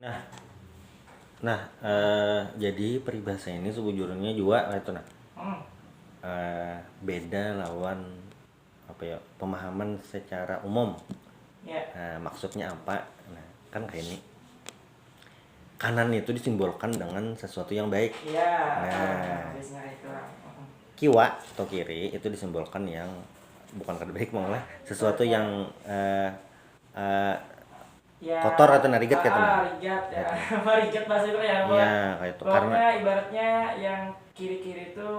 Nah, jadi peribahasa ini sebujurnya juga itu beda lawan apa ya pemahaman secara umum. Ya, Nah, maksudnya apa? Nah, kan kayak ini kanan itu disimbolkan dengan sesuatu yang baik. iya, Nah, biasanya itu. kiwa atau kiri itu disimbolkan yang bukan kada baik malah sesuatu Ibaratnya, yang eh, ya, kotor atau narigat gitu nah. rigat ya, Gitu. apa rigat bahasa itu ya, apa? Iya, kayak itu karena Pokoknya ibaratnya yang kiri-kiri itu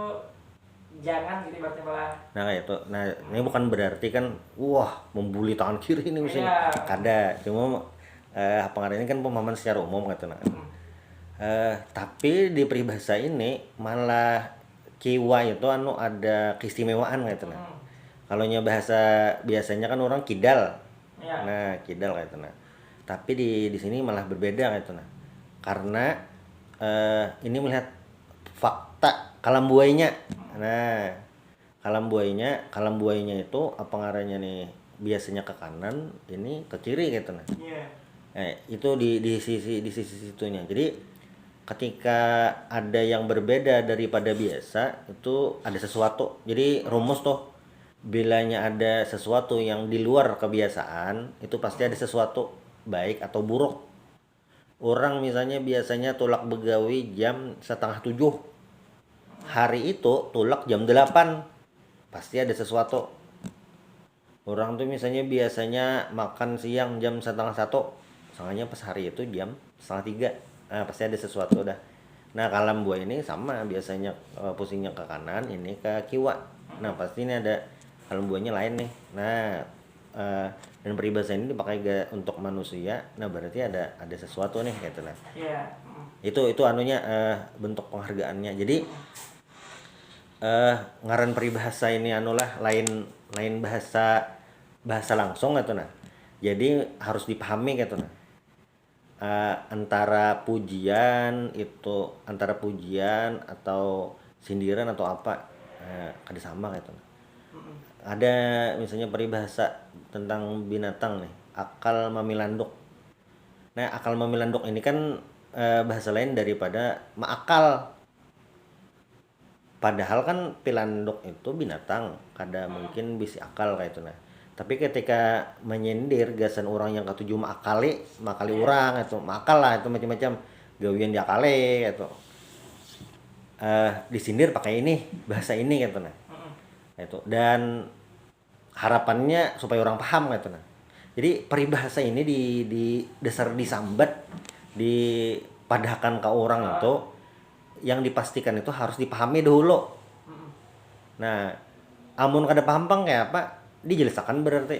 jangan gitu ibaratnya malah. nah kayak itu. Nah, ini bukan berarti kan wah membuli tangan kiri ini misalnya. Iya, Kada, cuma apa ngaranya ini kan pemahaman secara umum gitu nah. Tapi di peribahasa ini malah kiwa itu ada keistimewaan gitu nah. Kalau bahasa biasanya kan orang kidal. iya, Nah, kidal kayak itu nah. Tapi di sini malah berbeda kayak itu nah. Karena ini melihat fakta kalambuainya. Nah, kalambuainya itu apa ngaranya nih? Biasanya ke kanan, ini ke kiri gitu nah. iya, Itu di sisi situnya. Jadi ketika ada yang berbeda daripada biasa, itu ada sesuatu. Jadi rumus tuh bilanya ada sesuatu yang di luar kebiasaan, itu pasti ada sesuatu baik atau buruk. Orang misalnya biasanya tulak begawi jam setengah 7, hari itu tulak jam 8, pasti ada sesuatu. Orang tuh misalnya biasanya makan siang jam setengah 1, soalnya pas hari itu jam setengah 3, nah pasti ada sesuatu dah. Nah kalam buah ini sama biasanya, pusingnya ke kanan, ini ke kiwa. Nah pasti ini ada kalam buahnya lain nih. Nah eh, dan peribahasa ini dipakai untuk manusia, nah berarti ada sesuatu nih gitu lah. iya, Itu anunya, bentuk penghargaannya. Jadi ngaran peribahasa ini anulah lain lain bahasa bahasa langsung gitu nah. Jadi harus dipahami gitu nah. Antara pujian atau sindiran atau apa, kada sama gitu nah. Ada misalnya peribahasa tentang binatang nih, akal mamilanduk. Nah, akal mamilanduk ini kan bahasa lain daripada maakal. Padahal kan pilanduk itu binatang, kada mungkin bisi akal kayak itu nah. Tapi ketika menyindir gasan orang yang ketujuh makali orang itu makal lah, itu macam-macam gawian diakali itu. Disindir pakai ini, bahasa ini gitu nah. Itu. Dan harapannya supaya orang paham gitu nah. Jadi peribahasa ini di dasar disambat, dipadahkan ke orang itu, yang dipastikan itu harus dipahami dulu. Nah, amun kada paham pang kayak apa? Dijelaskan berarti.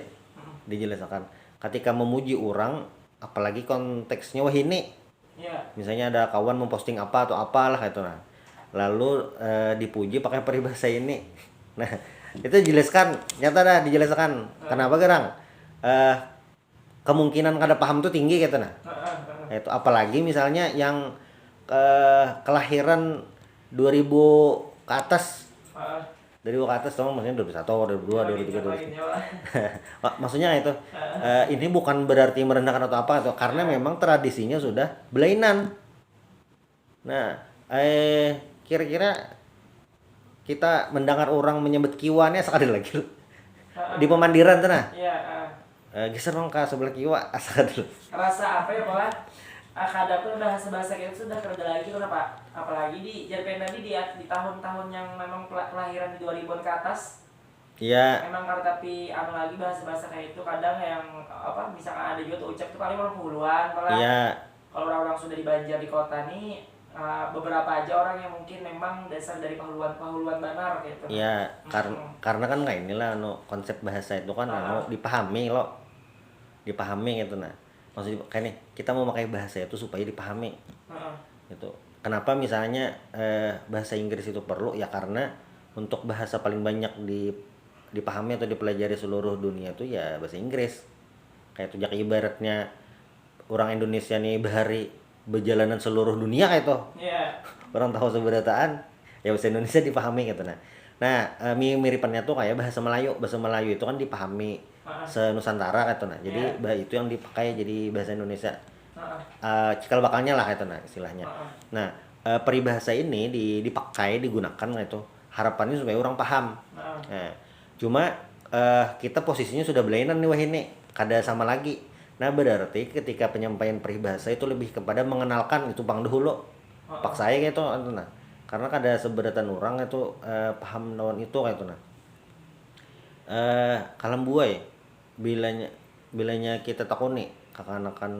Dijelaskan. Ketika memuji orang, apalagi konteksnya wah ini. iya, Misalnya ada kawan memposting apa atau apalah itu nah. Lalu dipuji pakai peribahasa ini. Nah, itu jelaskan, nyata dah dijelaskan. Kenapa gerang? Eh, Kemungkinan kada paham tuh tinggi gitu nah. Itu apalagi misalnya yang kelahiran 2000 ke atas, dari ke atas teman maksudnya 2001, 2002, 2003, 2004. Maksudnya itu ini bukan berarti merendahkan atau apa atau karena memang tradisinya sudah belainan. Nah, kira-kira kita mendengar orang menyebut kiwanya sekali lagi di pemandiran tuh nah. iya, Geser dong ke sebelah kiwa asal dulu. rasa apa ya malah, kadang tuh bahasa-bahasa kayak itu sudah kerja lagi kenapa? Apalagi di Jerpen tadi di tahun-tahun yang memang kelahiran di 2000-an ke atas. Iya, Emang karena tapi anu lagi bahasa-bahasa kayak itu kadang yang apa misalkan ada juga tuh ucap tuh paling orang puluhan malah. iya, Kalau orang-orang sudah di Banjar di kota nih, beberapa aja orang yang mungkin memang dasar dari pahuluan banar gitu. iya. Karena kan nggak inilah konsep bahasa itu kan dipahami loh, dipahami gitu nah. Maksudnya kayak nih kita mau pakai bahasa itu supaya dipahami Heeh. gitu. Kenapa misalnya bahasa Inggris itu perlu ya karena untuk bahasa paling banyak dipahami atau dipelajari seluruh dunia itu ya bahasa Inggris. Kayak itu jadi ibaratnya orang Indonesia nih bahari berjalanan seluruh dunia kayak itu. Iya. Orang tahu seberataan ya bahasa Indonesia dipahami gitu nah miripannya tuh kayak bahasa Melayu itu kan dipahami Heeh. senusantara gitu nah, jadi Iya. itu yang dipakai jadi bahasa Indonesia. cikal bakalnya lah itu nah istilahnya. Heeh. Nah, peribahasa ini dipakai digunakan itu harapannya supaya orang paham. Heeh. Nah, cuma kita posisinya sudah belainan nih wah ini kada sama lagi. Nah, berarti ketika penyampaian peribahasa itu lebih kepada mengenalkan itu bang dahulu. Pak saya gitu nah. Karena kada seberatan orang itu paham lawan itu kayak itu nah. Kalam buai bilanya kita takoni kakanakan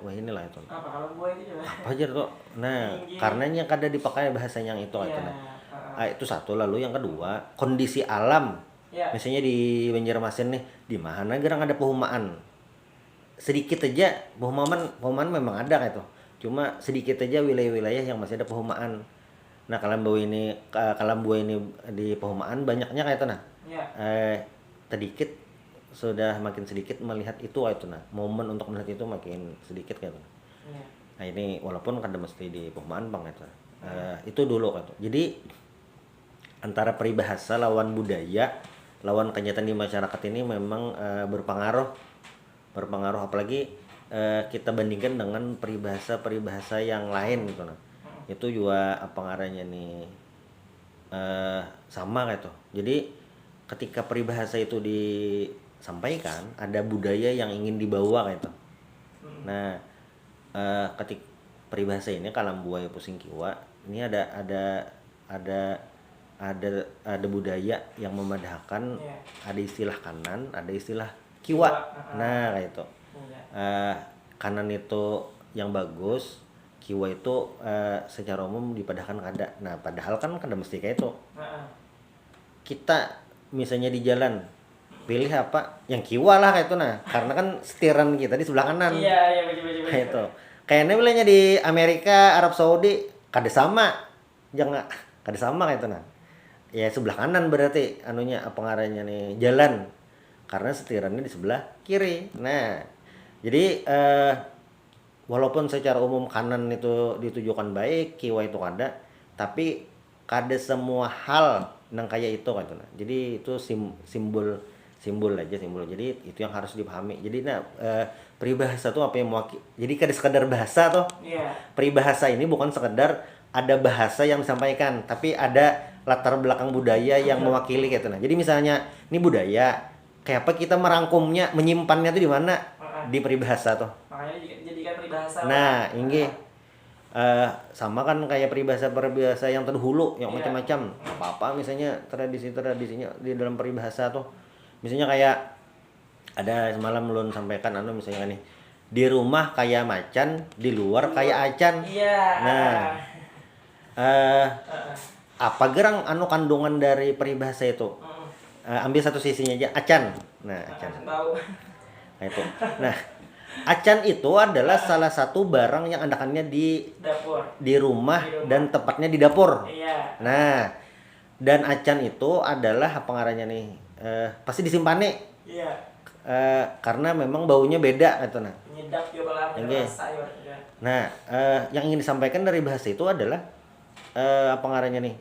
wah inilah itu. Apa kalau gue itu coba? Apa aja tuh. Nah, Tinggi. karenanya kada dipakai bahasa yang itu Iya. itu nah. Itu satu, lalu yang kedua kondisi alam. Iya. Misalnya di Banjarmasin nih, di mana gerang ada perumahan. Sedikit aja perumahan memang ada kayak itu. Cuma sedikit aja wilayah-wilayah yang masih ada perumahan. Nah, Kalambu ini di perumahan banyaknya kayak itu nah. Iya. Sedikit sudah makin sedikit melihat itu kayak itu nah. Momen untuk melihat itu makin sedikit kayak itu. Iya. Nah, ini walaupun kada mesti di perumahan bang itu. Itu dulu kayak itu. Jadi antara peribahasa lawan budaya, lawan kenyataan di masyarakat ini memang berpengaruh apalagi kita bandingkan dengan peribahasa yang lain gitu nah. Itu juga apa ngarannya nih sama kayak itu. Jadi ketika peribahasa itu disampaikan ada budaya yang ingin dibawa kayak itu. Nah, ketika peribahasa ini kalam buaya pusing kiwa ini ada budaya yang memadahkan, Iya. ada istilah kanan, ada istilah kiwa. Nah, kayak itu. Iya. Kanan itu yang bagus, kiwa itu secara umum dipadahkan kada. Nah, padahal kan kada mesti kayak itu. Heeh. Kita misalnya di jalan pilih apa? Yang kiwa lah kayak itu nah. Karena kan setiran kita di sebelah kanan. Iya, iya betul. Kayak itu. Kayaknya bilangnya di Amerika, Arab Saudi kada sama. Jangan kada sama kayak itu nah. Ya sebelah kanan berarti anunya apa ngarannya nih jalan. Karena setirannya di sebelah kiri. Nah, jadi walaupun secara umum kanan itu ditujukan baik, kiwa itu kada, tapi kada semua hal nang kayak itu kan. Jadi itu simbol aja. Jadi itu yang harus dipahami. Jadi peribahasa tuh apa yang mewakili. Jadi kada sekadar bahasa tuh. Iya. Peribahasa ini bukan sekedar ada bahasa yang disampaikan, tapi ada latar belakang budaya yang mewakili gitu nah. Jadi misalnya ini budaya, kayak apa kita merangkumnya, menyimpannya tuh di mana? Di peribahasa tuh. Makanya jadikan peribahasa. Nah, ini sama kan kayak peribahasa yang terdahulu yang Iya. macam-macam. Apa misalnya tradisinya di dalam peribahasa tuh. Misalnya kayak ada semalam Lun sampaikan misalnya nih. Di rumah kayak macan, di luar kayak acan. Iya. Nah, apa gerang kandungan dari peribahasa itu? Ambil satu sisinya aja, acan. Nah, acan. Tahu. Nah, itu. Nah, acan itu adalah salah satu barang yang adakannya di Dapur. rumah dan tepatnya di dapur. Iya. Nah, dan acan itu adalah apa ngarannya nih? Pasti disimpan nih. Iya. Karena memang baunya beda gitu nah. Nyedap juga lah Oke. sayur. Iya. Nah, yang ingin disampaikan dari bahasa itu adalah apa ngarannya nih?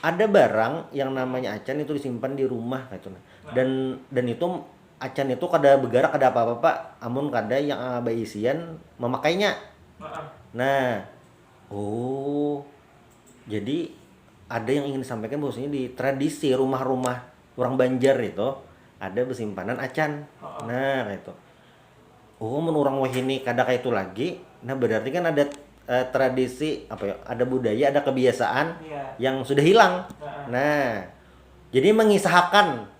Ada barang yang namanya acan itu disimpan di rumah gitu nah. Dan itu acan itu kada bergerak kada apa-apa, amun kada yang isian memakainya. Nah, jadi ada yang ingin disampaikan bahwasanya di tradisi rumah-rumah orang Banjar itu ada bersimpanan acan. Nah, kayak itu. Mun orang wahini kada kayak itu lagi. Nah, berarti kan ada tradisi apa ya? Ada budaya, ada kebiasaan yang sudah hilang. Nah, jadi mengisahkan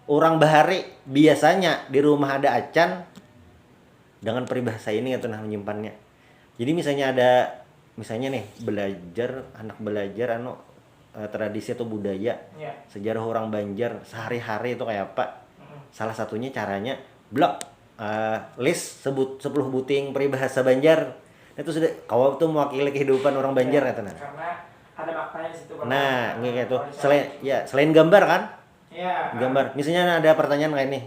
orang bahari biasanya di rumah ada acan dengan peribahasa ini gitu nah menyimpannya. Jadi misalnya nih anak belajar tradisi atau budaya sejarah orang Banjar sehari-hari itu kayak apa. Salah satunya caranya blog list 10 buting peribahasa Banjar. Itu sudah kau tuh mewakili kehidupan orang Banjar kata nah. Karena ada maknanya di situ. Nah, ini kayak tuh selain gambar kan? Iya. Gambar. Misalnya ada pertanyaan kayak nih.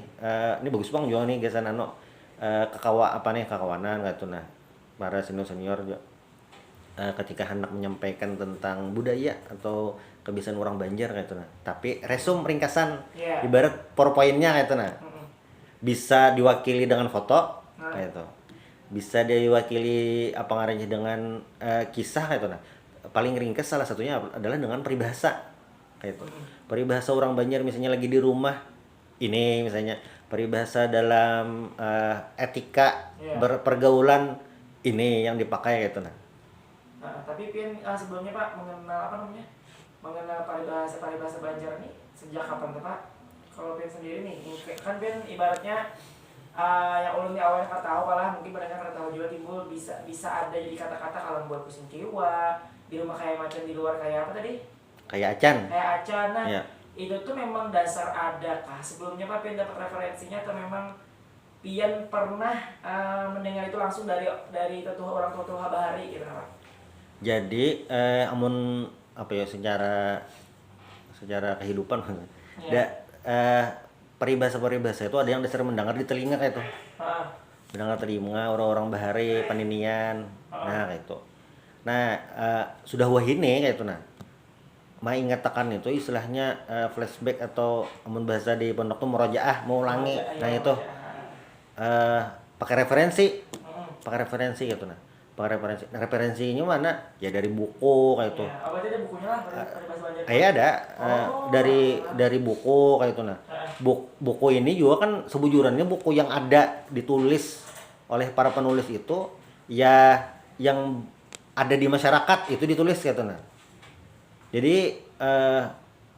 Ini bagus Bang juga nih gesan kekawanan gitu nah. Para senior juga. Ketika hendak menyampaikan tentang budaya atau kebiasaan orang Banjar gitu nah. Tapi resum ringkasan ibarat PowerPoint-nya gitu nah. Bisa diwakili dengan foto kayak itu. bisa diwakili apa ngarannya dengan kisah kayak itu nah. Paling ringkas salah satunya adalah dengan peribahasa kayak itu. Peribahasa orang Banjar misalnya lagi di rumah ini misalnya peribahasa dalam etika Iya. berpergaulan ini yang dipakai gitu nah. Nah, tapi Pian sebelumnya Pak mengenal apa namanya? Mengenal paribahasa Banjar nih sejak kapan tuh Pak? Kalau Pian sendiri nih, kan Pian ibaratnya yang ulun di awalnya nggak tahu malah mungkin mereka nggak tahu juga timbul bisa ada jadi kata-kata kalau buat pusing kiwa di rumah kayak macam di luar kayak apa tadi? Kayak acan. Kayak acan. Nah, Ya. itu tuh memang dasar ada kah? Sebelumnya Pak Pian dapat referensinya atau memang Pian pernah mendengar itu langsung dari orang tua Bahari gitu Pak? Jadi amun apa ya secara kehidupan Iya. da, eh, peribahasa-peribahasa itu ada yang dasar mendengar di telinga kayak itu. Heeh. Mendengar telinga orang-orang Bahari, Paninian. Nah, kayak itu. Nah, sudah wahine kayak itu nah. Mengatakan itu istilahnya flashback atau amun bahasa di pondok tuh murojaah, mau ulangi. Nah, itu pakai referensi. Pakai referensi gitu nah. Pakai referensi. Nah, referensinya mana? Ya dari buku kayak itu. Ya, apa aja ada bukunya lah peribahasa Banjar. Ada dari buku kayak itu nah. Buku ini juga kan sebujurannya buku yang ada ditulis oleh para penulis itu ya yang ada di masyarakat itu ditulis kayak itu nah. Jadi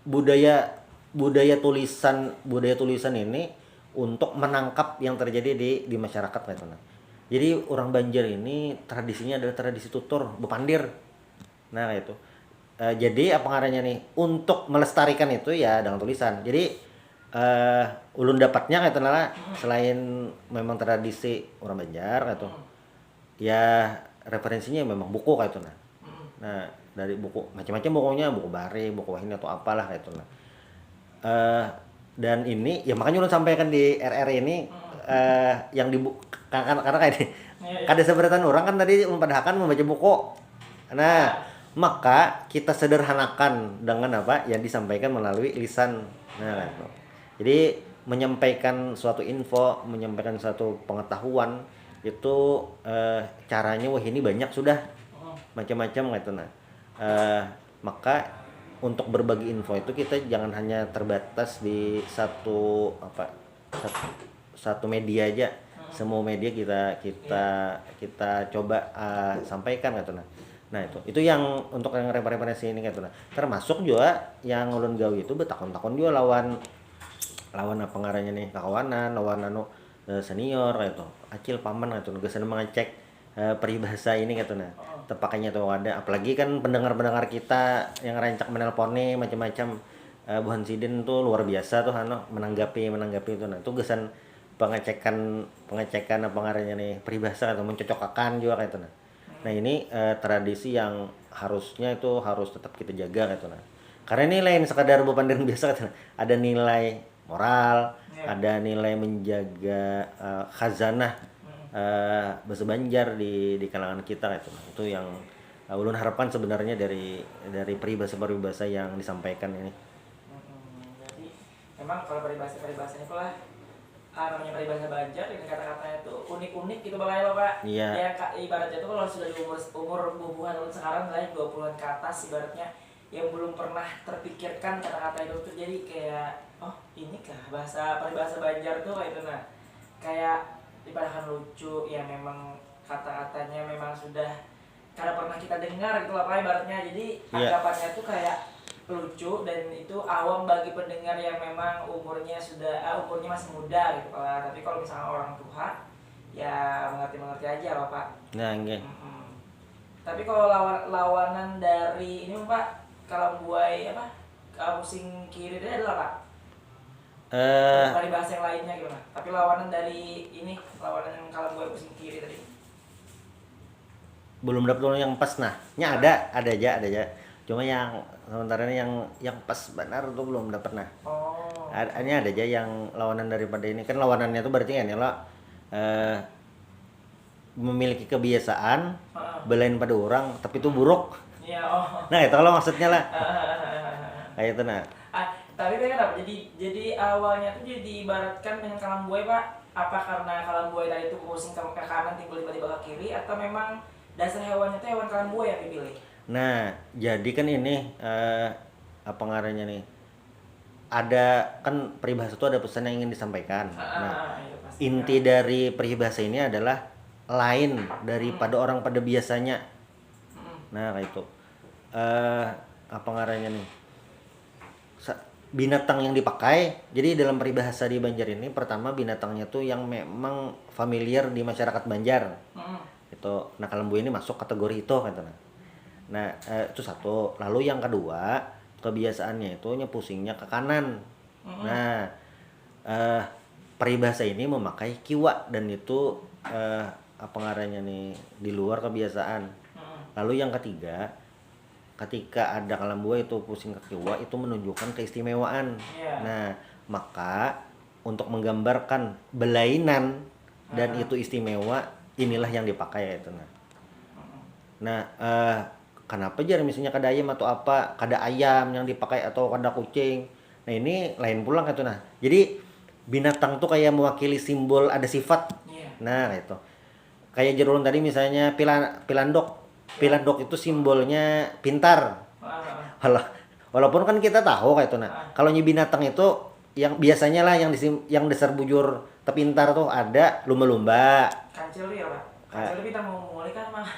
budaya tulisan ini untuk menangkap yang terjadi di masyarakat kayak itu nah. Jadi orang Banjar ini tradisinya adalah tradisi tutur bepandir. Nah itu. Jadi apa ngarannya nih untuk melestarikan itu ya dengan tulisan. Jadi ulun dapatnya kayak lah selain memang tradisi orang Banjar gitu. Ya referensinya memang buku kayak itu nah. Nah, dari buku macam-macam bukunya, buku Bari, buku Wahini atau apalah kayak itu nah. Dan ini ya makanya ulun sampaikan di RR ini yang di karena kayak ini kada seberatan orang kan tadi mempadahkan membaca buku. Nah, maka kita sederhanakan dengan apa yang disampaikan melalui lisan. Nah, gitu. Jadi menyampaikan suatu info, menyampaikan suatu pengetahuan itu caranya wah ini banyak sudah macam-macam gitu nah. Maka untuk berbagi info itu kita jangan hanya terbatas di satu media aja. Semua media kita coba sampaikan gitu nah. Nah itu yang untuk yang referensi ini gitu nah. Termasuk juga yang ulun gawe itu betakon-takon juga lawan apa ngarannya nih kawanan, lawan senior gitu. Acil paman gitu geus mengecek peribahasa ini gitu nah. Terpakainya tuh ada apalagi kan pendengar-pendengar kita yang rancak menelponi macam-macam Buhan Sidin tuh luar biasa tuh menanggapi itu nah. Itu gesan pengecekan apa ngarannya nih peribahasa atau mencocokkan juga kayak itu nah. Nah ini tradisi yang harusnya itu harus tetap kita jaga gitu nah. Karena ini lain sekadar bepandan biasa gitu nah. Ada nilai moral, ada nilai menjaga khazanah bahasa Banjar di kalangan kita gitu nah. Itu yang ulun harapkan sebenarnya dari peribahasa yang disampaikan ini. Jadi memang kalau peribahasanya itulah namanya peribahasa Banjar dengan kata-katanya itu unik-unik gitu Bang ya Pak. Iya. Ya ibaratnya itu kalau sudah di umur bubuhan sekarang lah 20-an ke atas ibaratnya yang belum pernah terpikirkan kata-kata itu tuh jadi kayak oh ini kah peribahasa Banjar tuh kayak itu nah. Kayak ibaratkan lucu ya memang kata-katanya memang sudah karena pernah kita dengar gitu lah Pak ibaratnya. Jadi anggapannya tuh kayak lucu dan itu awam bagi pendengar yang memang umurnya masih muda gitu Pak. Tapi kalau misalnya orang tua ya mengerti aja Pak. Nah, nggih. Tapi kalau lawanan dari ini Pak, kalau buai pusing kiri itu adalah Pak. Dari bahasa yang lainnya gimana? Tapi lawanan dari ini, lawanan yang kalau buai pusing kiri tadi. Belum dapat yang pas nah. Ada aja. Cuma yang sementara ini yang pas benar tuh belum dapat nah. Ada aja yang lawanan daripada ini kan lawanannya tuh berarti kan ya lo memiliki kebiasaan belain pada orang tapi itu buruk. Iya. Nah itu kalau maksudnya lah. Kayak itu nah. Tapi kenapa? Jadi awalnya tuh jadi ibaratkan dengan kalam buaya Pak. apa karena kalambuaya tadi itu pusing ke kanan timbul tiba-tiba ke kiri, atau memang dasar hewannya itu hewan kalambuaya yang dipilih? Nah, jadi kan ini apa ngarannya nih? Ada kan peribahasa itu ada pesan yang ingin disampaikan. Nah, Iya pasti inti kan. dari peribahasa ini adalah lain daripada orang pada biasanya. Mm-mm. Nah, kayak itu. Apa ngarannya nih? Binatang yang dipakai. Jadi dalam peribahasa di Banjar ini pertama binatangnya tuh yang memang familiar di masyarakat Banjar. Mm-mm. Itu. Nah, kalambuaya ini masuk kategori itu katanya. Nah, itu satu. Lalu yang kedua, kebiasaannya itu pusingnya ke kanan. Mm-mm. Nah, eh, peribahasa ini memakai kiwa dan itu apa ngarannya nih di luar kebiasaan. Mm-mm. Lalu yang ketiga, ketika ada kalambuaya itu pusing ke kiwa itu menunjukkan keistimewaan. Iya. Nah, maka untuk menggambarkan belainan dan itu istimewa, inilah yang dipakai itu. Nah, kenapa jar misalnya kada ayam atau apa, kada ayam yang dipakai atau kada kucing. Nah, ini lain pulang gitu nah. Jadi binatang tuh kayak mewakili simbol ada sifat. Iya. Nah, itu. Kayak jerulun tadi misalnya pilandok. Pilandok itu simbolnya pintar. Walaupun kan kita tahu kayak itu nah. Kalau binatang itu yang biasanya lah yang dasar bujur tepintar tuh ada lumba-lumba. Kancil ya pak. Kancil kita mau mulai kan mah.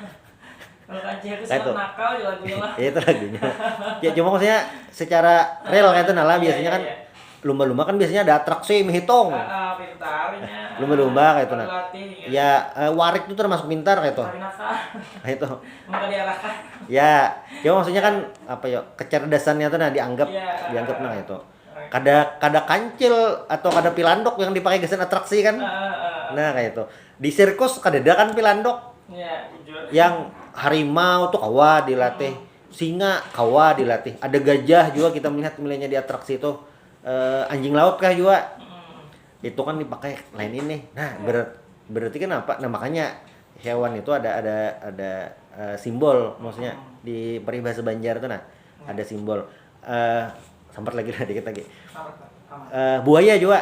Kalau kancil itu Kayak sangat itu. nakal di lagunya mah. Ya itu lagunya. Ya cuma maksudnya secara real kayak itu nah lah biasanya Iya, kan iya. lumba-lumba kan biasanya ada atraksi menghitung. Pintarnya. Lumba-lumba kayak itu nah. Berlatih, gitu. Ya warik itu termasuk pintar kayak itu. Tapi nakal. Kayak itu. Maka diarahkan. Ya, cuma maksudnya kan apa ya kecerdasannya tuh nah dianggap Iya. dianggap nah itu. Kada kancil atau kada pilandok yang dipakai gesan atraksi kan. Nah, kayak itu. Di sirkus kadeda kan pilandok. Iya, jujur. Yang harimau tuh kawa dilatih, singa kawa dilatih, ada gajah juga kita melihatnya di atraksi itu, anjing laut kah juga itu kan dipakai lain ini. Nah, berarti kan apa? Nah, makanya hewan itu ada simbol, maksudnya di peribahasa Banjar tuh nah ada simbol. Sempat lagi dikit lagi. Buaya juga.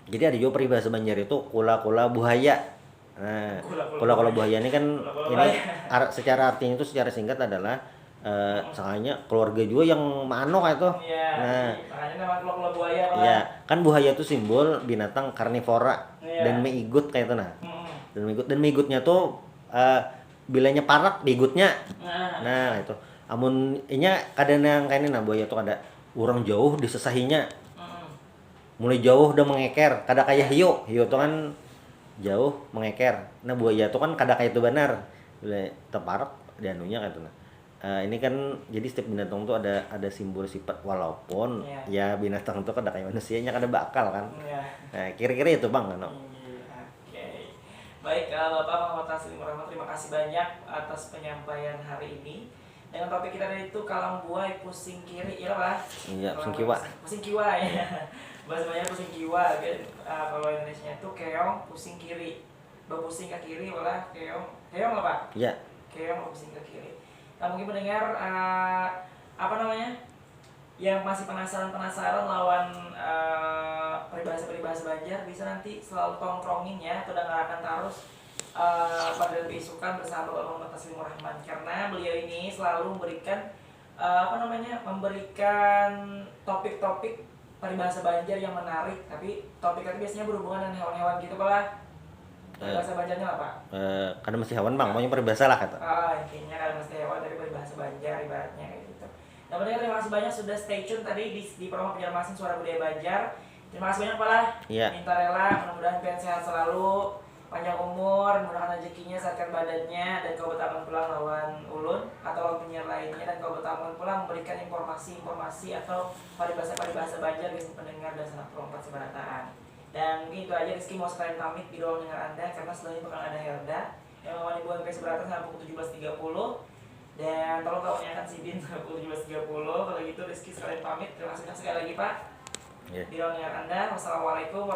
Jadi ada juga peribahasa Banjar itu kula-kula buaya. Nah, kula-kula buaya ini kan ini secara artinya itu secara singkat adalah soalnya keluarga juga yang manok itu. Iya. Nah, Makanya nama kula-kula buaya pak. ya kan buaya itu simbol binatang karnivora dan Iya. meigut kayak itu nah. Mm-mm. Dan meigutnya tuh bilanya parak beigutnya. Nah. Nah, itu. Amun inya kadang yang kayak ini nah buaya tuh ada orang jauh disesahinya. Mm-mm. Mulai jauh udah mengeker, kada kayak hiu. Hiu tuh kan jauh mengeker. Nah, buaya tuh kan kada kayak itu benar. Bila teparak di anunya kayak itu nah. Ini kan jadi setiap binatang tuh ada simbol sifat walaupun ya binatang tuh kada kayak manusianya kada bakal kan. Iya. Nah, kira-kira itu Bang no. Oke. Baik, Bapak Muhammad Taslim Rahmat, terima kasih banyak atas penyampaian hari ini. Dengan topik kita tadi itu kalambuaya pusing kiri, iya lah. Iya, pusing kiwa. Pusing kiwa ya. Bahasa banyak pusing kiwa. Kalau Indonesia itu keong pusing kiri. Berpusing ke kiri malah keong. Keong lah Pak? Iya. Keong pusing ke kiri. Nah, mungkin mendengar apa namanya? Yang masih penasaran lawan peribahasa-peribahasa Banjar bisa nanti selalu tongkrongin ya atau dengarkan terus pada lebih isukan bersama Bapak Muhammad Taslim Rahman, karena beliau ini selalu memberikan memberikan topik-topik peribahasa Banjar yang menarik, tapi topik itu biasanya berhubungan dengan hewan-hewan gitu Pak. Peribahasa Banjarnya apa? Kada mesti hewan Bang, pokoknya peribahasa lah kata. Intinya kan mesti hewan dari peribahasa Banjar ibaratnya kayak gitu. Nah, terima kasih banyak sudah stay tune tadi di promo Banjarmasin Suara Budaya Banjar. Terima kasih banyak Pak lah. Iya. Minta rela, mudah-mudahan pian sehat selalu, panjang umur, mudah-mudahan rezekinya, sehatkan badannya, dan kau bertaman pulang lawan ulun atau lawan penyiar lainnya, dan kau bertaman pulang memberikan informasi-informasi atau peribahasa-peribahasa Banjar bagi pendengar dan sanak perompat sebarataan. Dan mungkin itu aja, Rizky mau sekalian pamit di ruang dengar Anda karena setelahnya bakal ada Helda yang menemani Buan P seberatan sampai pukul 17.30. Dan tolong kau tanyakan si Din sampai pukul 17.30. Kalau gitu Rizky sekalian pamit. Terima kasih sekali lagi Pak. Iya. Di ruang dengar Anda. Wassalamualaikum warahmatullahi wabarakatuh.